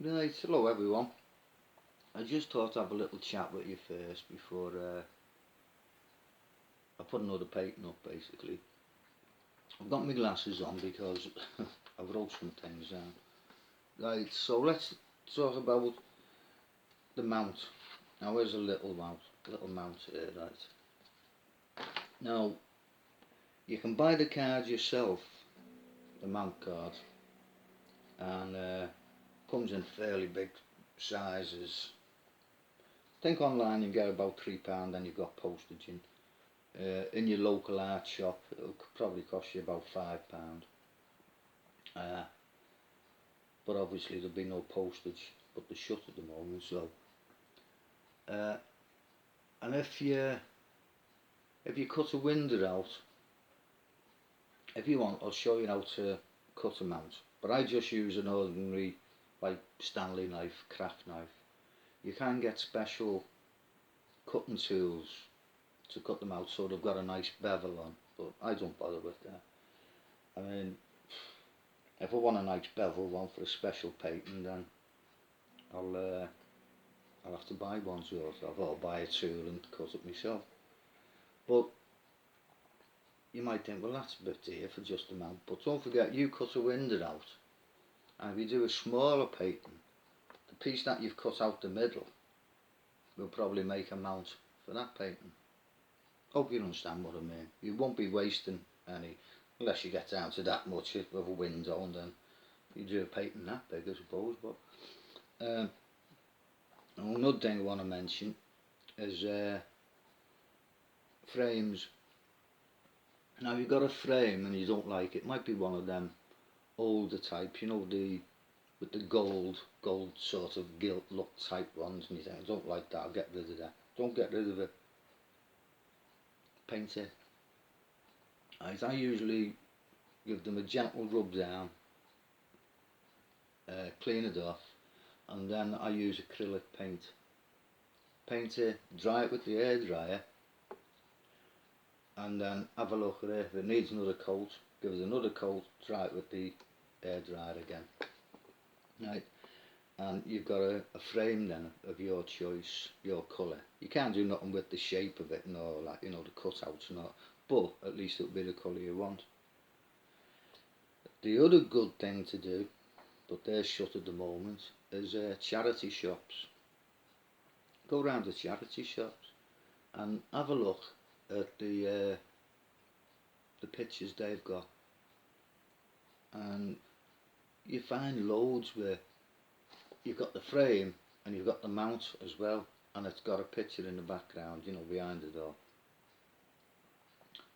Right, hello everyone. I just thought I'd have a little chat with you first before I put another painting up basically. I've got my glasses on because I've wrote some things down. Right, so let's talk about the mount. Now here's a little mount here, right. Now, you can buy the card yourself, the mount card, and comes in fairly big sizes. I think online you get about £3 and you've got postage in. In your local art shop it'll probably cost you about £5, but obviously there'll be no postage, but they're shut at the moment. So uh, and if you cut a window out, if you want I'll show you how to cut a mount, but I just use an ordinary like Stanley knife, craft knife. You can get special cutting tools to cut them out so they've got a nice bevel on, but I don't bother with that. I mean, if I want a nice bevel one for a special painting, then I'll uh, I'll have to buy one sort of, or buy a tool and cut it myself. But you might think, well, that's a bit dear for just a mount. But don't forget, you cut a window out, and if you do a smaller painting, the piece that you've cut out the middle will probably make a mount for that painting. Hope you understand what I mean. You won't be wasting any, unless you get down to that much of a window, and then you do a painting that big, I suppose. But another thing I want to mention is frames. Now, if you've got a frame and you don't like it, it might be one of them older type, you know, the with the gold sort of gilt look type ones, and you think, I don't like that, I'll get rid of that. Don't get rid of it. Paint it. I usually give them a gentle rub down, clean it off, and then I use acrylic paint. Paint it, dry it with the hairdryer, and then have a look at it. If it needs another coat, give it another coat, dry it with the hairdryer again. Right, and you've got a frame then of your choice, your colour. You can't do nothing with the shape of it and all that, you know, the cutouts and all, but at least it'll be the colour you want. The other good thing to do, but they're shut at the moment, is charity shops. Go round to charity shops and have a look at the pictures they've got, and you find loads where you've got the frame and you've got the mount as well, and it's got a picture in the background, you know, behind it all.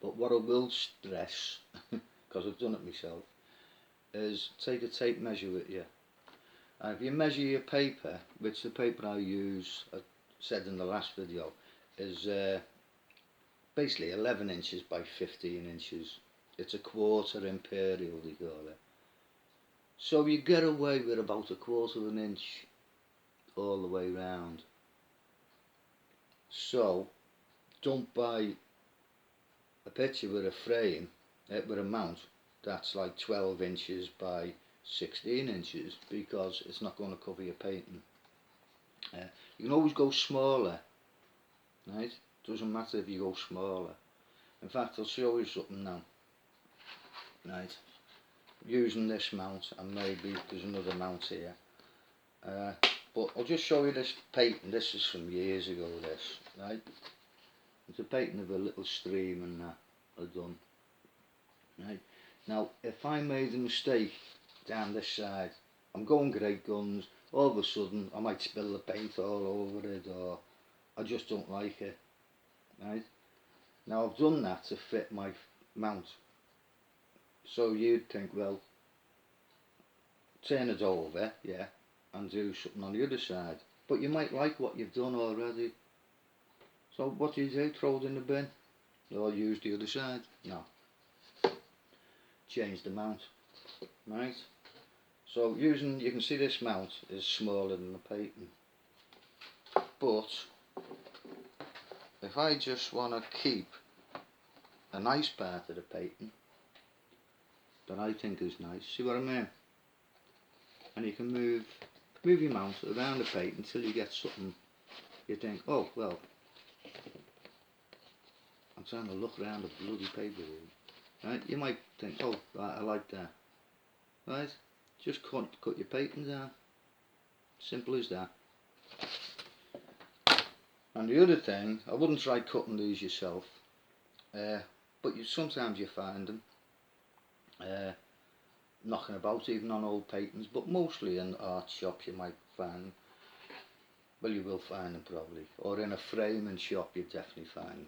But what I will stress, because I've done it myself, is take a tape measure with you. And if you measure your paper, which the paper I use, I said in the last video, is basically 11 inches by 15 inches. It's a quarter imperial, they call it. So you get away with about a quarter of an inch all the way round. So don't buy a picture with a frame, with a mount that's like 12 inches by 16 inches, because it's not going to cover your painting. You can always go smaller, right? Doesn't matter if you go smaller. In fact, I'll show you something now, right? Using this mount, and maybe there's another mount here, but I'll just show you this painting. This is from years ago, this, right? It's a painting of a little stream and that I've done, right? Now, if I made a mistake down this side, I'm going great guns, all of a sudden I might spill the paint all over it, or I just don't like it, right? Now, I've done that to fit my mount. So you'd think, well, turn it over, yeah, and do something on the other side. But you might like what you've done already. So what do? Throw it in the bin? Or use the other side? No. Change the mount, right? So you can see this mount is smaller than the painting. But if I just want to keep a nice part of the painting that I think is nice, see what I mean? And you can move move your mouse around the paper until you get something you think, oh well, I'm trying to look around the bloody paper here. Right? You might think, oh right, I like that. Right? Just cut your paper down. Simple as that. And the other thing, I wouldn't try cutting these yourself, but sometimes you find them knocking about, even on old patents, but mostly in art shops you might find them. Well, you will find them probably, or in a framing shop you definitely find them.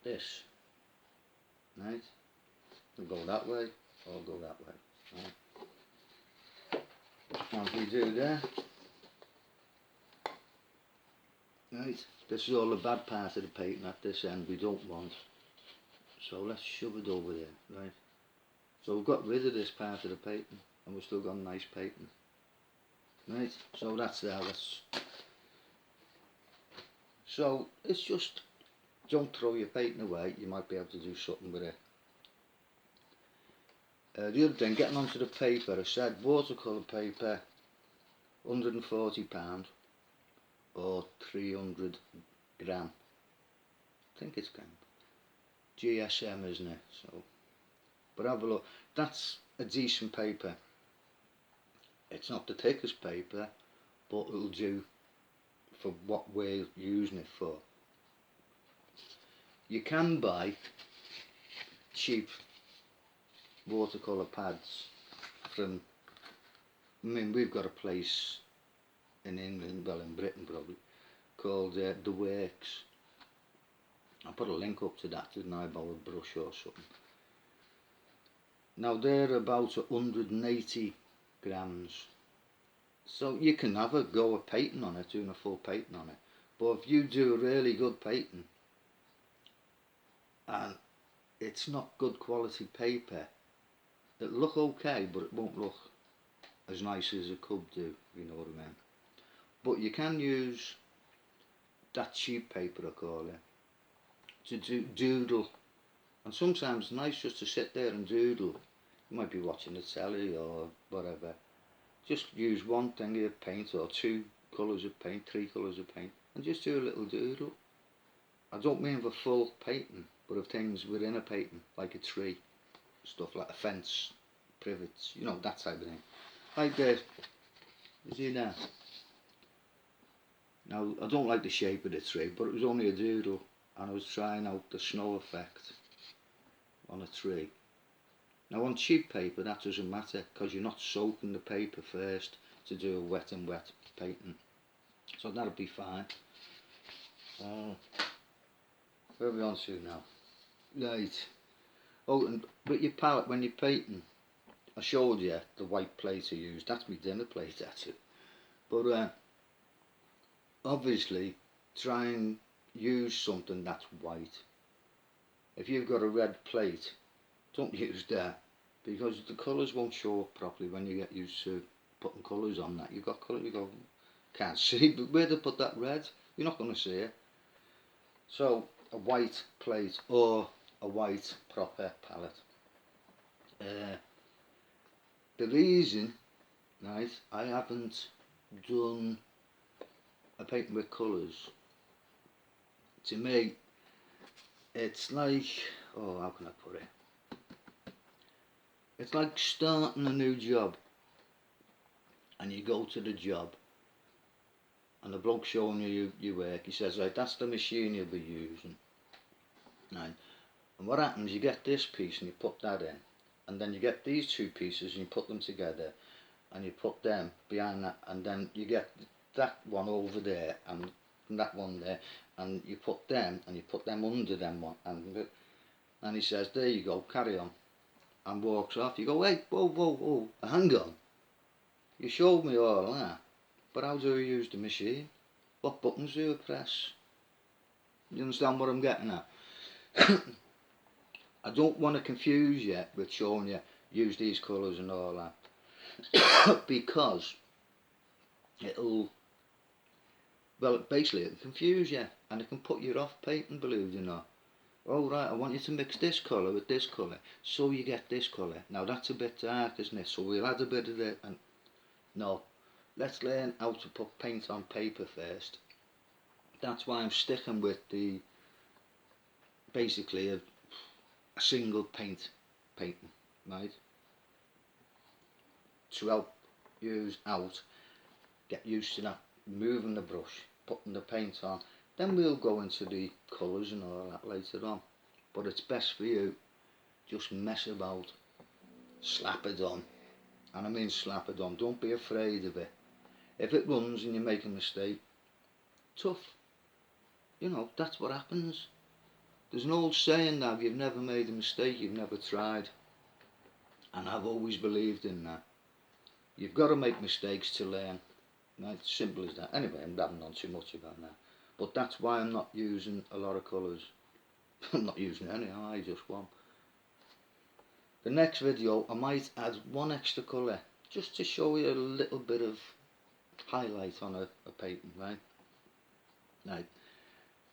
This, right? We'll go that way, or go that way. Right? Now if you do there, right? This is all the bad part of the patent at this end we don't want. So let's shove it over there, right? So we've got rid of this part of the patent, and we've still got a nice patent. Right, so that's there. So it's just, don't throw your patent away, you might be able to do something with it. The other thing, getting onto the paper, I said watercolour paper, £140 or 300 gram. I think it's gram. GSM, isn't it? So, but have a look. That's a decent paper. It's not the thickest paper, but it'll do for what we're using it for. You can buy cheap watercolour pads from, I mean, we've got a place in England, well in Britain probably, called The Works. I put a link up to that, didn't I, about a brush or something. Now they're about 180 grams. So you can have a go at painting on it, doing a full painting on it. But if you do a really good painting and it's not good quality paper, it'll look okay, but it won't look as nice as it could do, you know what I mean. But you can use that cheap paper, I call it, to doodle. And sometimes it's nice just to sit there and doodle. You might be watching the telly or whatever. Just use one thing of paint, or 2 colours of paint, 3 colours of paint, and just do a little doodle. I don't mean of a full painting, but of things within a painting, like a tree, stuff like a fence, privets, you know, that type of thing. Like this, you see that? Now, I don't like the shape of the tree, but it was only a doodle, and I was trying out the snow effect on a tree. Now on cheap paper that doesn't matter, because you're not soaking the paper first to do a wet and wet painting, so that'll be fine. Where are we on to now? Right. Oh, and with your palette when you're painting, I showed you the white plate I used. That's my dinner plate, that's it. But obviously try and use something that's white. If you've got a red plate, don't use that, because the colours won't show up properly when you get used to putting colours on that. You've got colour, you go, can't see, but where to put that red? You're not going to see it. So a white plate or a white proper palette. The reason, right, I haven't done a painting with colours, to me, it's like, oh, how can I put it? It's like starting a new job, and you go to the job, and the bloke showing you your work, he says, right, that's the machine you'll be using, right? And what happens, you get this piece and you put that in, and then you get these 2 pieces and you put them together, and you put them behind that, and then you get that one over there and that one there, and you put them and you put them under them one, and he says, there you go, carry on, and walks off. You go, wait, whoa, whoa, whoa, hang on, you showed me all that, but how do I use the machine? What buttons do I press? You understand what I'm getting at? I don't want to confuse you with showing you use these colours and all that, because it'll, well, basically it'll confuse you, and it can put you off painting, believe it or not. Oh right, I want you to mix this colour with this colour, so you get this colour. Now that's a bit dark, isn't it? So we'll add a bit of it, and no. let's learn how to put paint on paper first. That's why I'm sticking with the basically a single painting, right? To help you out, get used to that, moving the brush, putting the paint on. Then we'll go into the colours and all that later on. But it's best for you, just mess about, slap it on. And I mean slap it on, don't be afraid of it. If it runs and you make a mistake, tough. You know, that's what happens. There's an old saying that if you've never made a mistake, you've never tried. And I've always believed in that. You've got to make mistakes to learn. Right? Simple as that. Anyway, I'm blabbing on too much about that. But that's why I'm not using a lot of colours. I'm not using any, I just one. The next video I might add one extra colour, just to show you a little bit of highlight on a painting, right? Right.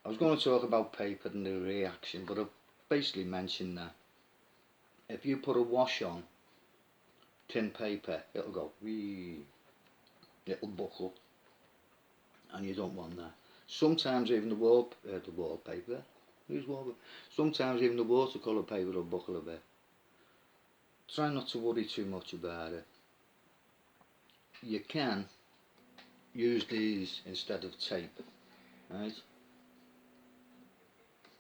I was going to talk about paper and the reaction, but I've basically mentioned that if you put a wash on tin paper, it'll go wee, it'll buckle, and you don't want that. Sometimes even the wallpaper, sometimes even the watercolour paper will buckle a bit. Try not to worry too much about it. You can use these instead of tape, right?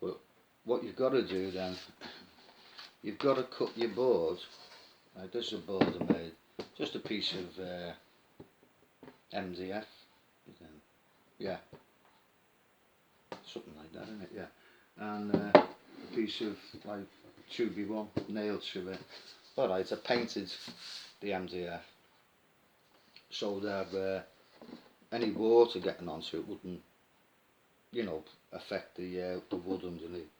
But what you've got to do then, you've got to cut your board. Right, this is a board I made, just a piece of MDF, yeah, something like that, isn't it? Yeah, and a piece of like 2B1 nailed to it. Alright, I painted the MDF so that any water getting onto it wouldn't, you know, affect the wood underneath.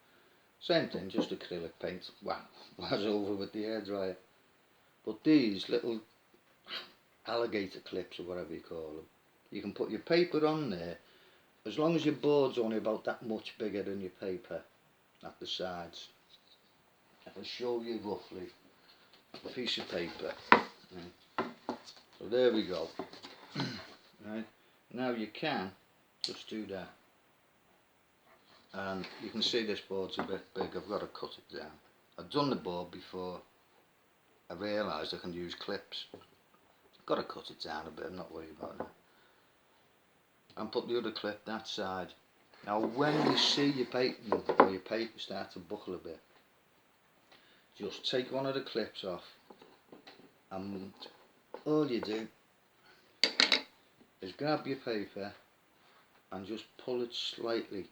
Same thing, just acrylic paint. Wow, was over with the hairdryer. But these little alligator clips or whatever you call them, you can put your paper on there, as long as your board's only about that much bigger than your paper at the sides. I'll show you roughly a piece of paper. Right. So there we go. Right. Now you can just do that. And you can see this board's a bit big, I've got to cut it down. I've done the board before I realised I can use clips. I've got to cut it down a bit, I'm not worried about that. And put the other clip that side. Now when you see your painting or your paper start to buckle a bit, just take one of the clips off, and all you do is grab your paper and just pull it slightly.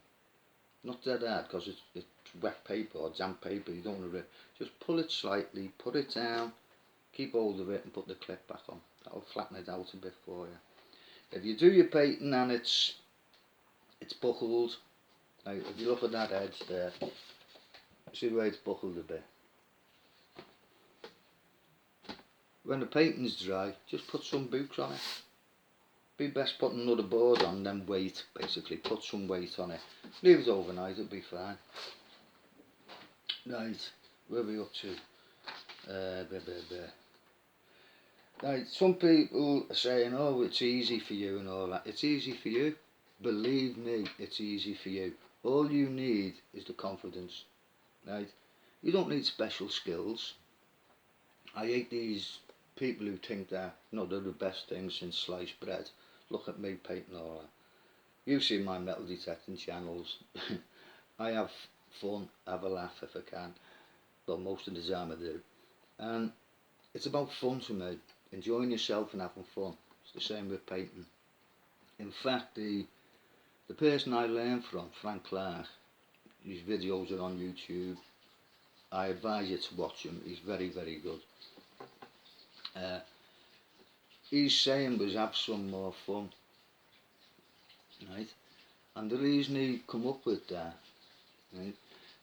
Not that hard, because it's wet paper or damp paper, you don't want to rip. Just pull it slightly, put it down, keep hold of it and put the clip back on. That'll flatten it out a bit for you. If you do your painting and it's buckled, like if you look at that edge there, see where it's buckled a bit. When the painting's dry, just put some books on it. Be best putting another board on, then wait, basically, put some weight on it. Leave it overnight, it'll be fine. Right, where are we up to? Right, some people are saying, oh, it's easy for you and all that. It's easy for you. Believe me, it's easy for you. All you need is the confidence, right? You don't need special skills. I hate these people who think that, no, they're the best thing since sliced bread. Look at me painting all that. You've seen my metal detecting channels. I have fun, have a laugh if I can. Well, most of the time I do. And it's about fun to me. Enjoying yourself and having fun. It's the same with painting. In fact, the person I learned from, Frank Clark, his videos are on YouTube. I advise you to watch him. He's very, very good. His saying was have some more fun, right? And the reason he come up with that, right,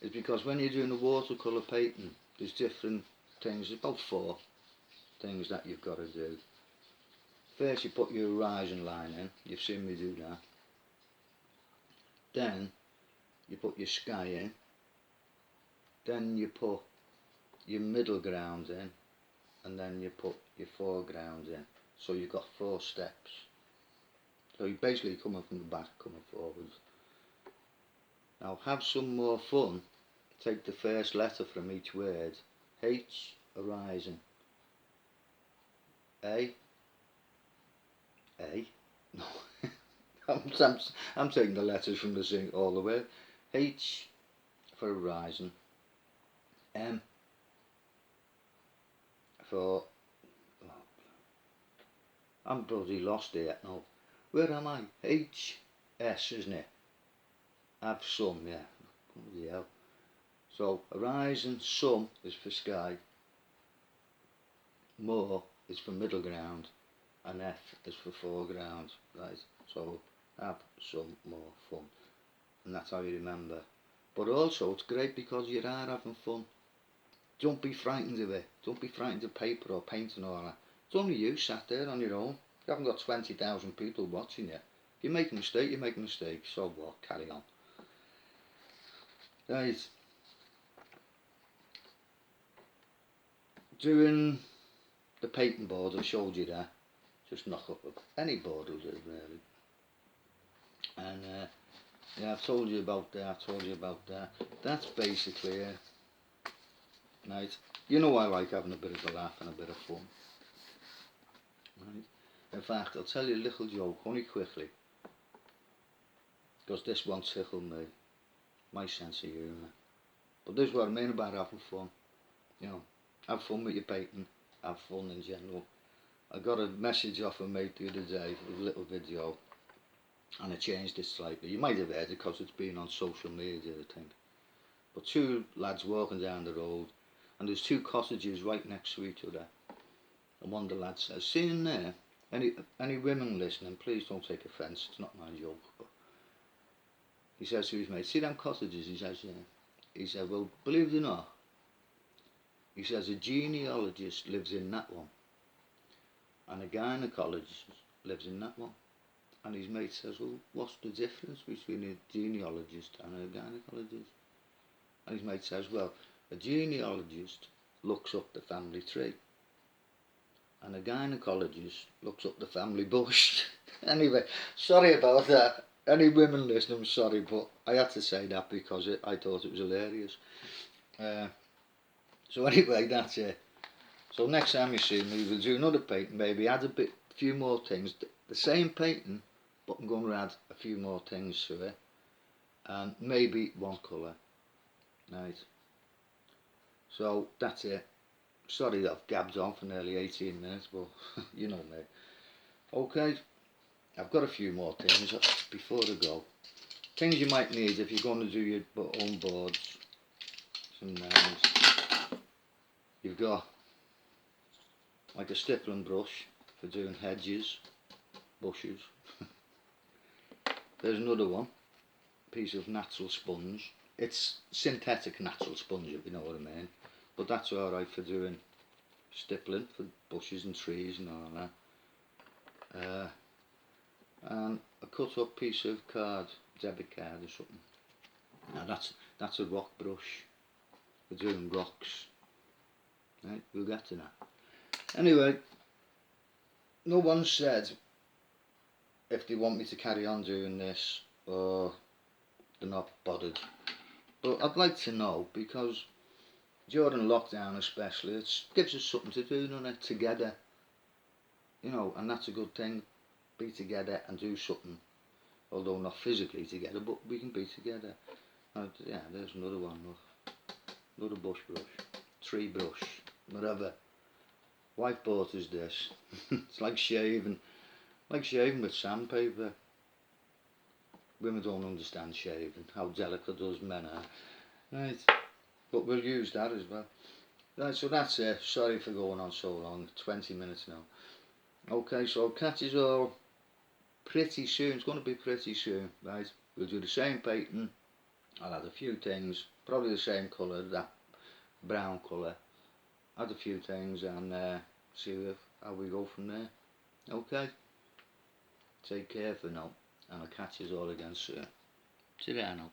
is because when you're doing a watercolour painting, there's different things, there's about 4 things that you've got to do. First you put your horizon line in, you've seen me do that. Then you put your sky in. Then you put your middle ground in, and then you put your foreground in. So you've got 4 steps. So you're basically coming from the back, coming forwards. Now have some more fun. Take the first letter from each word. H, horizon. A. No. I'm taking the letters from the sing all the way. H for horizon. M for... Oh, I'm bloody lost here now. Where am I? H, S, isn't it? Have some, yeah. Bloody hell. So horizon, some is for sky. More is for middle ground. And F is for foreground. Right. So have some more fun. And that's how you remember. But also it's great because you are having fun. Don't be frightened of it. Don't be frightened of paper or paint and all that. It's only you sat there on your own. You haven't got 20,000 people watching you. If you make a mistake, you make a mistake. So what? Carry on. Right. Doing the painting board, I showed you that. Just knock up any board will do really. And yeah, I've told you about that. That's basically it. Right. You know I like having a bit of a laugh and a bit of fun. Right. In fact, I'll tell you a little joke, only quickly. Because this won't tickle me. My sense of humour. But this is what I mean about having fun. You know, have fun with your painting. Have fun in general. I got a message off a mate the other day, a little video. And I changed it slightly. You might have heard it because it's been on social media, I think. But 2 lads walking down the road, and there's 2 cottages right next to each other. And one of the lads says, "See in there, any women listening, please don't take offence, it's not my joke." But he says to his mate, "See them cottages?" He says, "Yeah." He said, "Well, believe it or not," he says, "a genealogist lives in that one, and a gynaecologist lives in that one." And his mate says, "Well, what's the difference between a genealogist and a gynaecologist?" And his mate says, "Well, a genealogist looks up the family tree, and a gynaecologist looks up the family bush." Anyway, sorry about that. Any women listening, I'm sorry, but I had to say that because I thought it was hilarious. So anyway, that's it. So next time you see me, we'll do another painting, maybe add a few more things. The same painting, but I'm going to add a few more things to it. And maybe one colour. Right. So that's it. Sorry that I've gabbed on for nearly 18 minutes, but you know me. Okay, I've got a few more things before I go. Things you might need if you're going to do your own boards. Some nails. You've got like a stippling brush for doing hedges, bushes. There's another one, piece of natural sponge. It's synthetic natural sponge, if you know what I mean. But that's alright for doing stippling for bushes and trees and all that. And a cut up piece of card, debit card or something. Now that's a rock brush for doing rocks. Right, we'll get to that. Anyway, no one said if they want me to carry on doing this or they're not bothered. But I'd like to know, because during lockdown especially, it gives us something to do, doesn't it, together. You know, and that's a good thing. Be together and do something. Although not physically together, but we can be together. And yeah, there's another one, look. Another bush brush. Tree brush. Whatever. Wife bought us this. It's like shaving. Like shaving with sandpaper. Women don't understand shaving, how delicate us men are. Right. But we'll use that as well. Right, so that's it. Sorry for going on so long. 20 minutes now. Okay, so I'll catch you all pretty soon. It's going to be pretty soon, right? We'll do the same painting. I'll add a few things. Probably the same colour, that brown colour. Add a few things and see how we go from there. Okay? Take care for now. And I'll catch you all again soon. See you now.